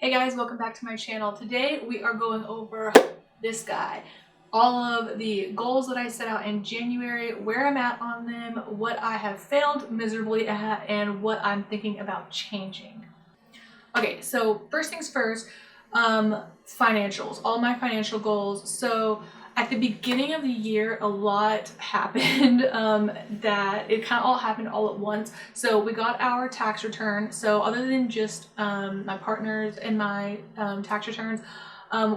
Hey guys, welcome back to my channel. Today we are going over this guy. All of the goals that I set out in January, where I'm at on them, what I have failed miserably at, and what I'm thinking about changing. Okay, so first things first, financials, all my financial goals. So at the beginning of the year, a lot happened that it kind of all happened all at once. So we got our tax return. So other than just my partners and my tax returns,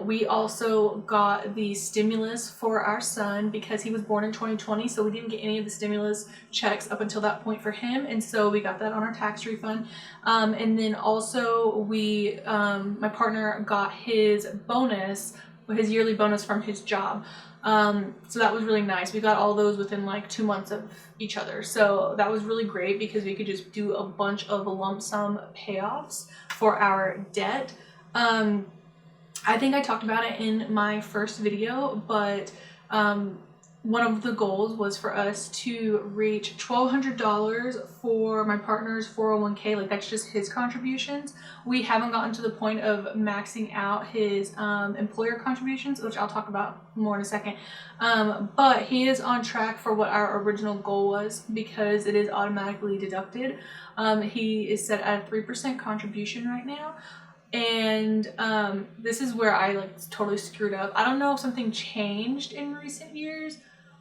we also got the stimulus for our son because he was born in 2020, so we didn't get any of the stimulus checks up until that point for him, and so we got that on our tax refund. And then also we, my partner got his bonus, his yearly bonus from his job. So that was really nice. We got all those within like 2 months of each other. So that was really great because we could just do a bunch of lump sum payoffs for our debt. I think I talked about it in my first video, but one of the goals was for us to reach $1,200 for my partner's 401k. Like, that's just his contributions. We haven't gotten to the point of maxing out his employer contributions, which I'll talk about more in a second. But he is on track for what our original goal was because it is automatically deducted. He is set at a 3% contribution right now. And this is where I like totally screwed up. I don't know if something changed in recent years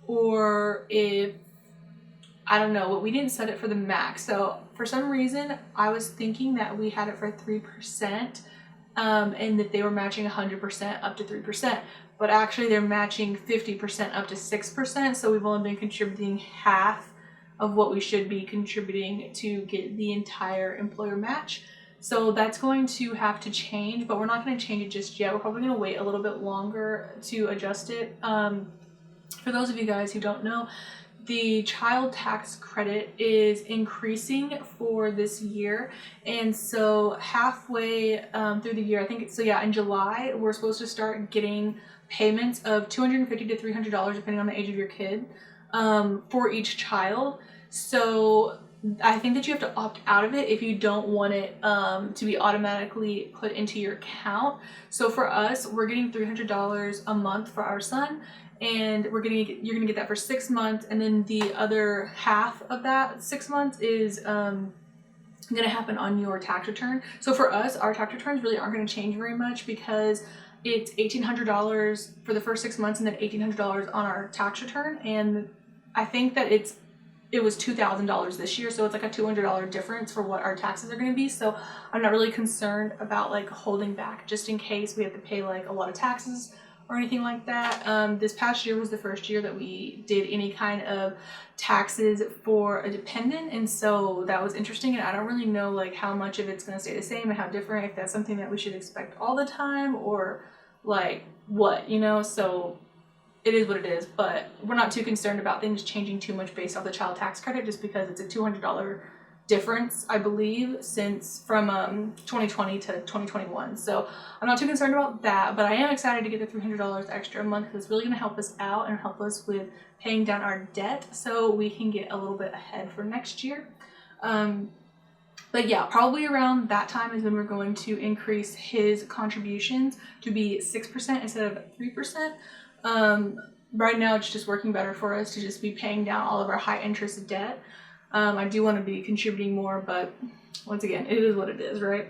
or if, I don't know, but we didn't set it for the max. So for some reason, I was thinking that we had it for 3% and that they were matching 100% up to 3%. But actually they're matching 50% up to 6%. So we've only been contributing half of what we should be contributing to get the entire employer match. So that's going to have to change, but we're not going to change it just yet. We're probably going to wait a little bit longer to adjust it. For those of you guys who don't know, the child tax credit is increasing for this year. And so halfway through the year, I think, so yeah, in July, we're supposed to start getting payments of $250 to $300, depending on the age of your kid, for each child. So I think that you have to opt out of it if you don't want it to be automatically put into your account. So for us, we're getting $300 a month for our son, and you're gonna get that for 6 months, and then the other half of that 6 months is gonna happen on your tax return. So for us, our tax returns really aren't gonna change very much because it's $1,800 for the first 6 months and then $1,800 on our tax return. And I think that it was $2,000 this year, so it's like a $200 difference for what our taxes are going to be. So I'm not really concerned about like holding back just in case we have to pay like a lot of taxes or anything like that. This past year was the first year that we did any kind of taxes for a dependent, and so that was interesting, and I don't really know like how much of it's going to stay the same and how different, if that's something that we should expect all the time or like what, you know. So it is what it is, but we're not too concerned about things changing too much based off the child tax credit, just because it's a $200 difference, I believe, since from 2020 to 2021. So I'm not too concerned about that, but I am excited to get the $300 extra a month because it's really going to help us out and help us with paying down our debt so we can get a little bit ahead for next year. But yeah, probably around that time is when we're going to increase his contributions to be 6% instead of 3%. Right now it's just working better for us to just be paying down all of our high interest debt. I do want to be contributing more, but once again, it is what it is, right?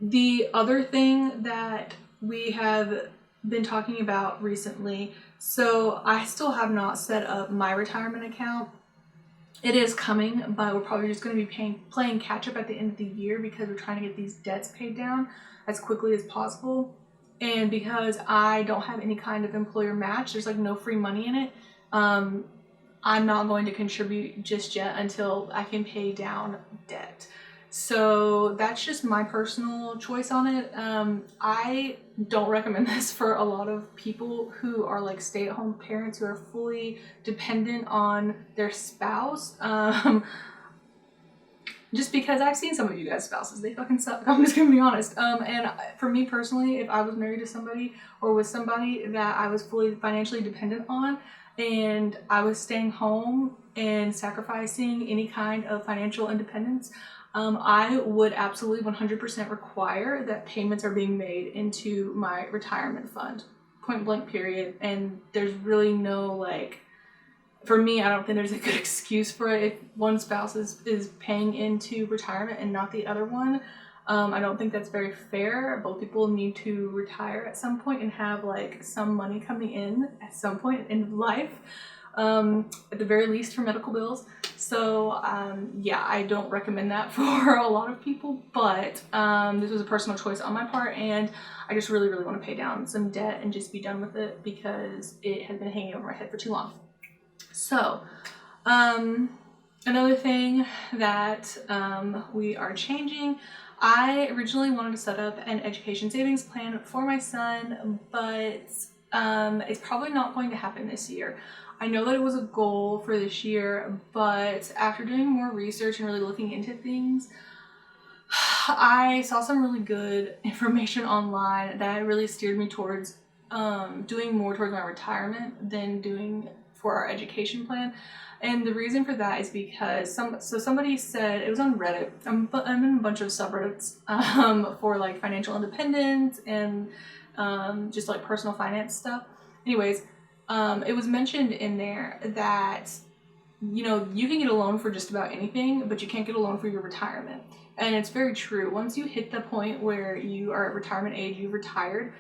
The other thing that we have been talking about recently, so I still have not set up my retirement account. It is coming, but we're probably just going to be playing catch up at the end of the year because we're trying to get these debts paid down as quickly as possible. And because I don't have any kind of employer match, there's like no free money in it. I'm not going to contribute just yet until I can pay down debt. So that's just my personal choice on it. I don't recommend this for a lot of people who are like stay-at-home parents who are fully dependent on their spouse. Just because I've seen some of you guys' spouses, they fucking suck. I'm just gonna be honest. And for me personally, if I was married to somebody or with somebody that I was fully financially dependent on, and I was staying home and sacrificing any kind of financial independence, I would absolutely 100% require that payments are being made into my retirement fund, point blank period. And there's really no, like, for me, I don't think there's a good excuse for it if one spouse is paying into retirement and not the other one. I don't think that's very fair. Both people need to retire at some point and have like some money coming in at some point in life, at the very least for medical bills. So yeah, I don't recommend that for a lot of people, but this was a personal choice on my part, and I just really want to pay down some debt and just be done with it because it had been hanging over my head for too long. So another thing that we are changing, I originally wanted to set up an education savings plan for my son, but it's probably not going to happen this year. I know that it was a goal for this year, but after doing more research and really looking into things, I saw some really good information online that really steered me towards doing more towards my retirement than doing for our education plan. And the reason for that is because somebody said, it was on Reddit, I'm in a bunch of subreddits for like financial independence and just like personal finance stuff. Anyways, it was mentioned in there that, you know, you can get a loan for just about anything, but you can't get a loan for your retirement. And it's very true. Once you hit the point where you are at retirement age, you've retired,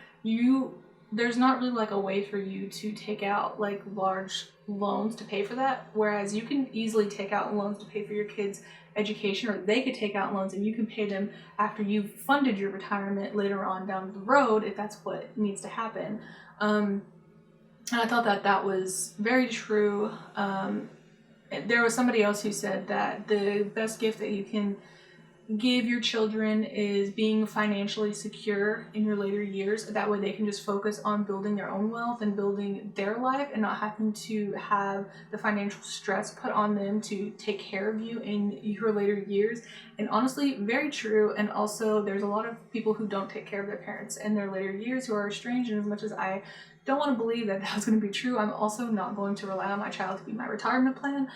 there's not really like a way for you to take out like large loans to pay for that. Whereas you can easily take out loans to pay for your kids' education, or they could take out loans and you can pay them after you've funded your retirement later on down the road if that's what needs to happen. And I thought that was very true. There was somebody else who said that the best gift that you can give your children is being financially secure in your later years. That way they can just focus on building their own wealth and building their life and not having to have the financial stress put on them to take care of you in your later years. And honestly, very true. And also there's a lot of people who don't take care of their parents in their later years who are estranged, and as much as I don't want to believe that that's going to be true, I'm also not going to rely on my child to be my retirement plan.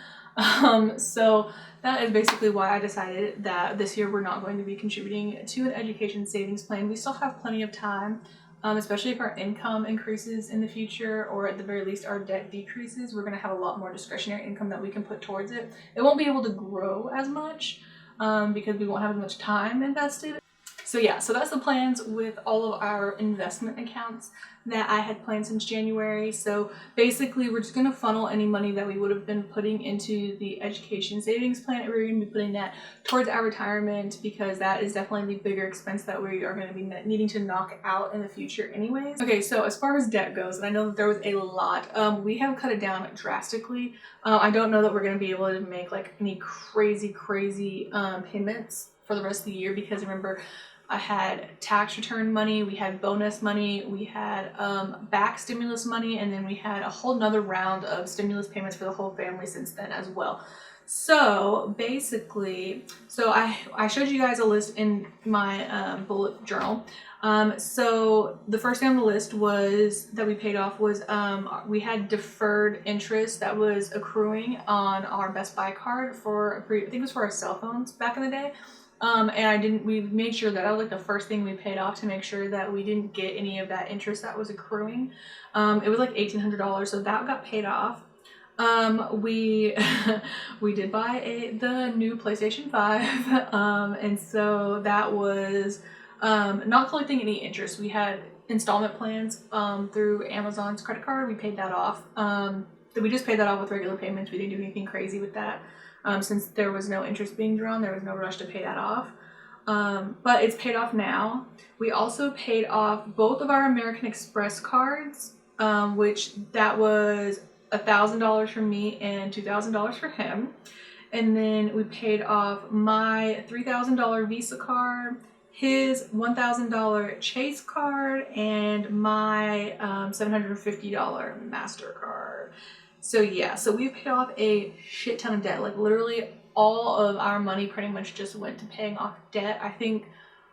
So that is basically why I decided that this year we're not going to be contributing to an education savings plan. We still have plenty of time, especially if our income increases in the future, or at the very least our debt decreases. We're going to have a lot more discretionary income that we can put towards it. It won't be able to grow as much because we won't have as much time invested. So yeah, so that's the plans with all of our investment accounts that I had planned since January. So basically we're just going to funnel any money that we would have been putting into the education savings plan, and we're going to be putting that towards our retirement because that is definitely the bigger expense that we are going to be needing to knock out in the future anyways. Okay, so as far as debt goes, and I know that there was a lot, we have cut it down drastically. I don't know that we're going to be able to make like any crazy payments for the rest of the year, because remember, I had tax return money, we had bonus money, we had back stimulus money, and then we had a whole nother round of stimulus payments for the whole family since then as well. So basically, I showed you guys a list in my bullet journal. So the first thing on the list was that we paid off was we had deferred interest that was accruing on our Best Buy card for I think it was for our cell phones back in the day. And we made sure that was like the first thing we paid off to make sure that we didn't get any of that interest that was accruing. It was like $1,800, so that got paid off. We did buy the new PlayStation 5, and so that was not collecting any interest. We had installment plans through Amazon's credit card. We paid that off. We just paid that off with regular payments. We didn't do anything crazy with that. Since there was no interest being drawn, there was no rush to pay that off. But it's paid off now. We also paid off both of our American Express cards, which that was $1,000 for me and $2,000 for him. And then we paid off my $3,000 Visa card, his $1,000 Chase card, and my $750 Mastercard. So yeah, so we've paid off a shit ton of debt. Like literally all of our money pretty much just went to paying off debt. I think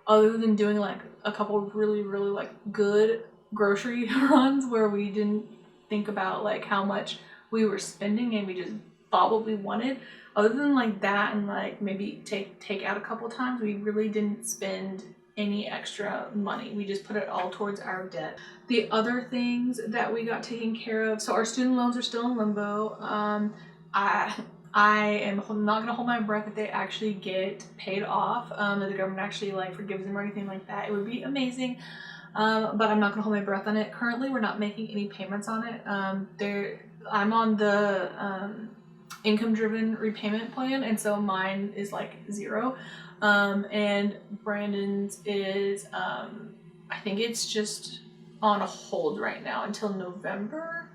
other than doing like a couple of really like good grocery runs where we didn't think about like how much we were spending and we just bought what we wanted, other than like that and like maybe take out a couple times, we really didn't spend any extra money. We just put it all towards our debt. The other things that we got taken care of, so our student loans are still in limbo. I am not gonna hold my breath if they actually get paid off, that the government actually like forgives them or anything like that. It would be amazing, but I'm not gonna hold my breath on it. Currently, we're not making any payments on it. I'm on the income-driven repayment plan, and so mine is like 0, and Brandon's is I think it's just on a hold right now until November.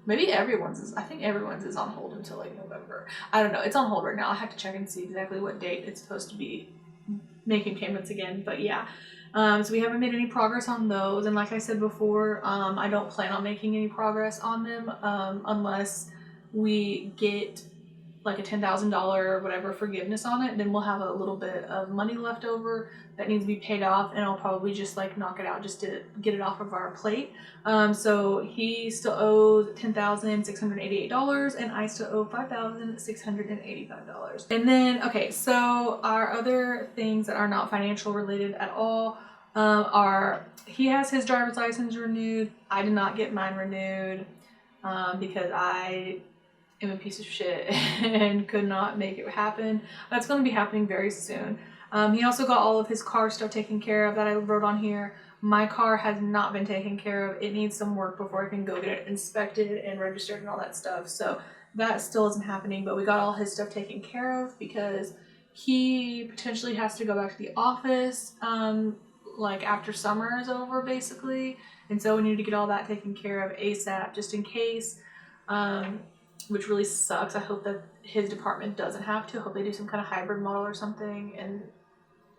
Maybe everyone's is, I think everyone's is on hold until like November. I don't know. It's on hold right now. I have to check and see exactly what date it's supposed to be making payments again. But yeah, so we haven't made any progress on those. And like I said before, I don't plan on making any progress on them unless we get like a $10,000 or whatever forgiveness on it. Then we'll have a little bit of money left over that needs to be paid off, and I'll probably just like knock it out just to get it off of our plate. So he still owes $10,688 and I still owe $5,685. And then, okay, so our other things that are not financial related at all are, he has his driver's license renewed. I did not get mine renewed because I am a piece of shit and could not make it happen. That's going to be happening very soon. He also got all of his car stuff taken care of that I wrote on here. My car has not been taken care of. It needs some work before I can go get it inspected and registered and all that stuff. So that still isn't happening, but we got all his stuff taken care of because he potentially has to go back to the office like after summer is over basically. And so we need to get all that taken care of ASAP just in case. Which really sucks. I hope that his department doesn't have to. I hope they do some kind of hybrid model or something, and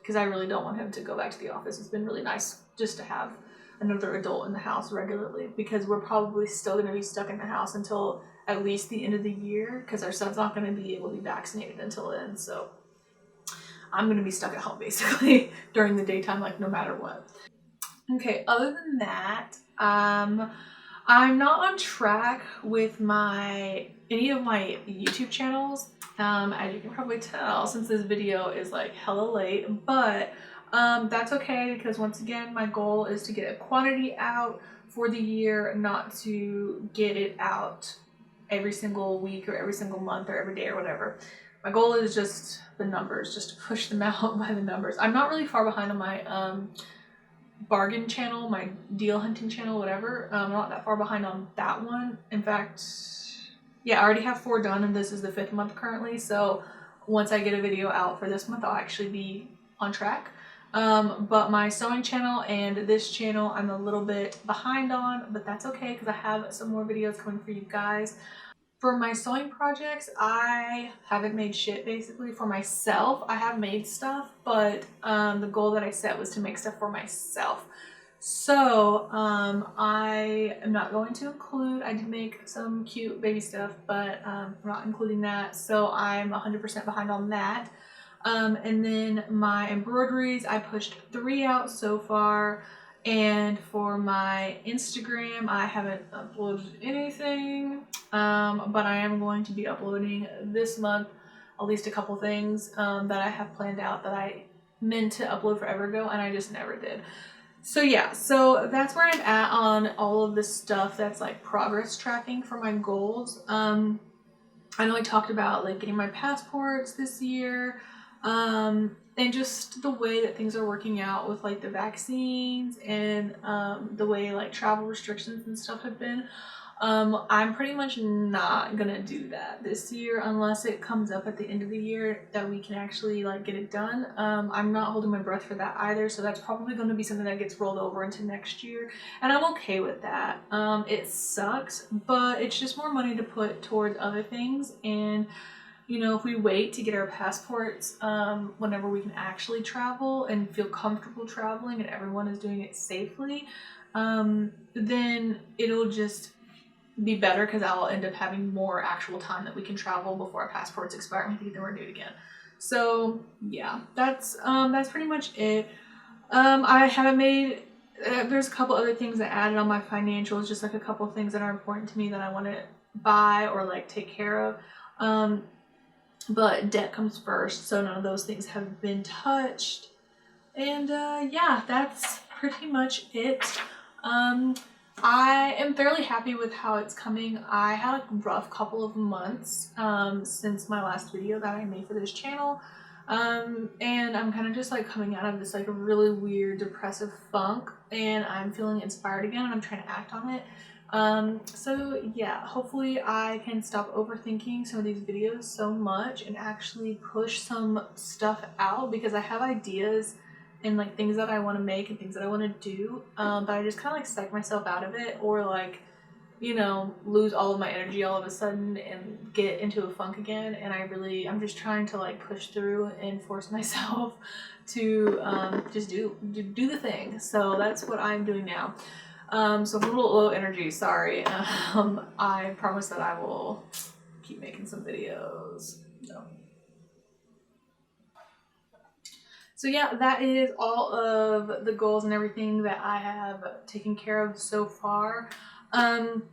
because I really don't want him to go back to the office. It's been really nice just to have another adult in the house regularly, because we're probably still going to be stuck in the house until at least the end of the year, because our son's not going to be able to be vaccinated until then. So I'm going to be stuck at home basically during the daytime, like no matter what. Okay, other than that, I'm not on track with any of my YouTube channels, as you can probably tell since this video is like hella late, but that's okay, because once again my goal is to get a quantity out for the year, not to get it out every single week or every single month or every day or whatever. My goal is just the numbers, just to push them out by the numbers. I'm not really far behind on my bargain channel, my deal hunting channel, whatever. I'm not that far behind on that one. In fact, yeah, I already have 4 done, and this is the 5th month currently. So once I get a video out for this month, I'll actually be on track. But my sewing channel and this channel, I'm a little bit behind on, but that's okay because I have some more videos coming for you guys. For my sewing projects, I haven't made shit basically. For myself, I have made stuff, but the goal that I set was to make stuff for myself. So I am not going to include, I did make some cute baby stuff, but I'm not including that. So I'm 100% behind on that. And then my embroideries, I pushed 3 out so far. And for my Instagram, I haven't uploaded anything, but I am going to be uploading this month at least a couple things that I have planned out that I meant to upload forever ago and I just never did. So yeah, so that's where I'm at on all of this stuff that's like progress tracking for my goals. I know I talked about like getting my passports this year, and just the way that things are working out with like the vaccines and the way like travel restrictions and stuff have been. I'm pretty much not gonna do that this year unless it comes up at the end of the year that we can actually like get it done. I'm not holding my breath for that either, so that's probably going to be something that gets rolled over into next year, and I'm okay with that. It sucks, but it's just more money to put towards other things, and you know, if we wait to get our passports whenever we can actually travel and feel comfortable traveling and everyone is doing it safely, then it'll just be better because I'll end up having more actual time that we can travel before our passports expire and we can get them renewed again. So yeah, that's pretty much it. I haven't made, there's a couple other things that added on my financials, just like a couple things that are important to me that I want to buy or like take care of. but debt comes first, so none of those things have been touched. And yeah, that's pretty much it. I am fairly happy with how it's coming. I had a rough couple of months since my last video that I made for this channel. And I'm kind of just like coming out of this like really weird depressive funk, and I'm feeling inspired again, and I'm trying to act on it. So yeah, hopefully I can stop overthinking some of these videos so much and actually push some stuff out, because I have ideas and like things that I want to make and things that I want to do, but I just kind of like psych myself out of it, or like, you know, lose all of my energy all of a sudden and get into a funk again. And I'm just trying to like push through and force myself to just do the thing. So that's what I'm doing now. So I'm a little low energy, sorry. I promise that I will keep making some videos. So yeah, that is all of the goals and everything that I have taken care of so far. I'm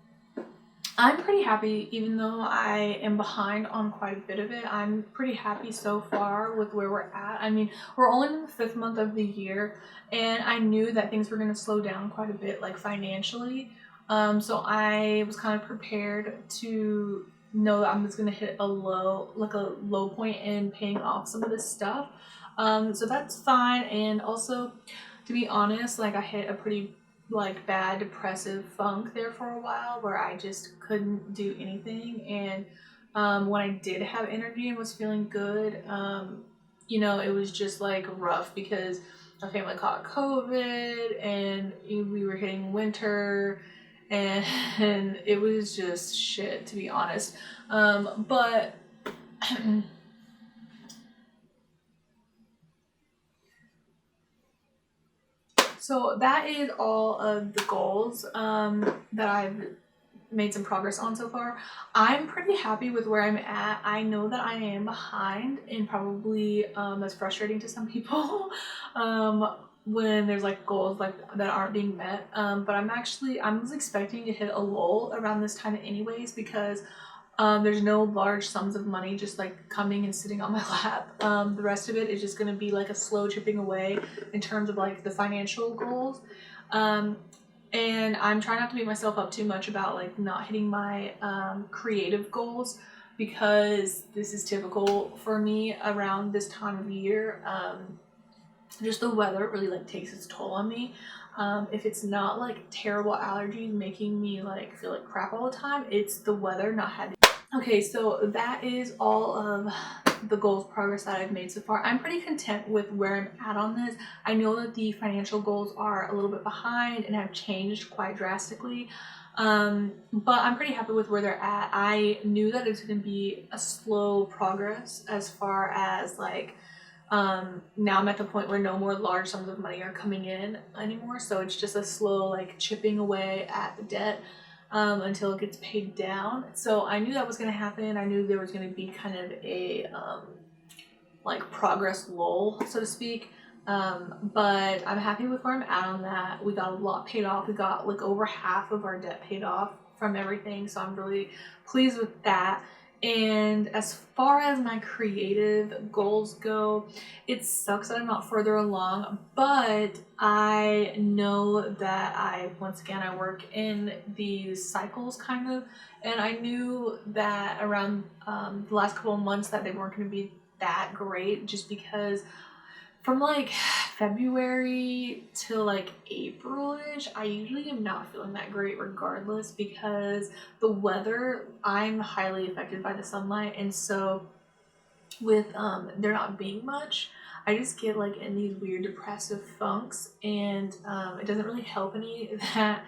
pretty happy, even though I am behind on quite a bit of it. I'm pretty happy so far with where we're at. I mean, we're only in the 5th month of the year, and I knew that things were going to slow down quite a bit, like financially. So I was kind of prepared to know that I'm just going to hit a low point in paying off some of this stuff. So that's fine. And also, to be honest, like I hit a pretty like bad depressive funk there for a while where I just couldn't do anything. And when I did have energy and was feeling good, you know, it was just like rough because my family caught COVID and we were hitting winter, and it was just shit, to be honest. But so that is all of the goals that I've made some progress on so far. I'm pretty happy with where I'm at. I know that I am behind, and probably that's frustrating to some people when there's like goals like that aren't being met. But I was expecting to hit a lull around this time anyways, because there's no large sums of money just like coming and sitting on my lap. The rest of it is just going to be like a slow chipping away in terms of like the financial goals. And I'm trying not to beat myself up too much about like not hitting my creative goals, because this is typical for me around this time of year. Just the weather really like takes its toll on me. If it's not like terrible allergies making me like feel like crap all the time, it's the weather not having. Okay, so that is all of the goals progress that I've made so far. I'm pretty content with where I'm at on this. I know that the financial goals are a little bit behind and have changed quite drastically, but I'm pretty happy with where they're at. I knew that it's going to be a slow progress as far as like now I'm at the point where no more large sums of money are coming in anymore, so it's just a slow like chipping away at the debt until it gets paid down. So I knew that was going to happen. I knew there was going to be kind of a like progress lull, so to speak. But I'm happy with where I'm at on that. We got a lot paid off. We got like over half of our debt paid off from everything, so I'm really pleased with that. And as far as my creative goals go, it sucks that I'm not further along, but I know that once again, I work in these cycles kind of, and I knew that around the last couple of months that they weren't going to be that great, just because from like February till like April-ish, I usually am not feeling that great regardless, because the weather, I'm highly affected by the sunlight, and so with there not being much, I just get like in these weird depressive funks, and it doesn't really help any that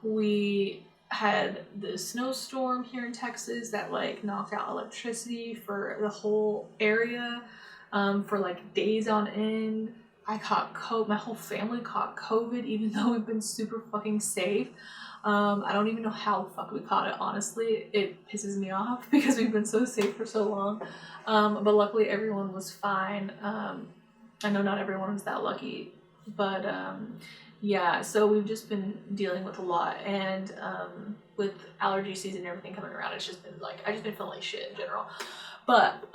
we had the snowstorm here in Texas that like knocked out electricity for the whole area for like days on end. I caught COVID, my whole family caught COVID, even though we've been super fucking safe. I don't even know how the fuck we caught it, honestly. It pisses me off because we've been so safe for so long. But luckily everyone was fine. I know not everyone's that lucky, but yeah, so we've just been dealing with a lot, and with allergy season and everything coming around, it's just been like, I've just been feeling like shit in general. But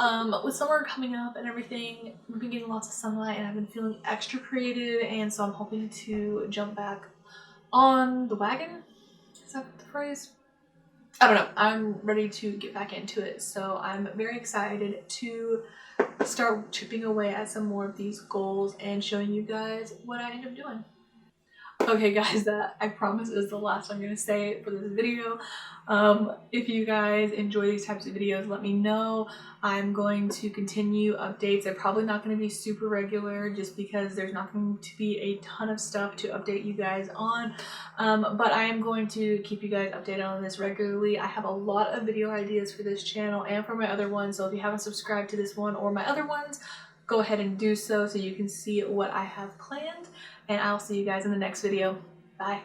with summer coming up and everything, we've been getting lots of sunlight and I've been feeling extra creative, and so I'm hoping to jump back on the wagon. Is that the phrase? I don't know. I'm ready to get back into it, so I'm very excited to start chipping away at some more of these goals and showing you guys what I end up doing. Okay guys, that I promise is the last I'm gonna say for this video. If you guys enjoy these types of videos, let me know. I'm going to continue updates. They're probably not going to be super regular just because there's not going to be a ton of stuff to update you guys on. But I am going to keep you guys updated on this regularly. I have a lot of video ideas for this channel and for my other ones, so if you haven't subscribed to this one or my other ones, go ahead and do so you can see what I have planned. And I'll see you guys in the next video. Bye.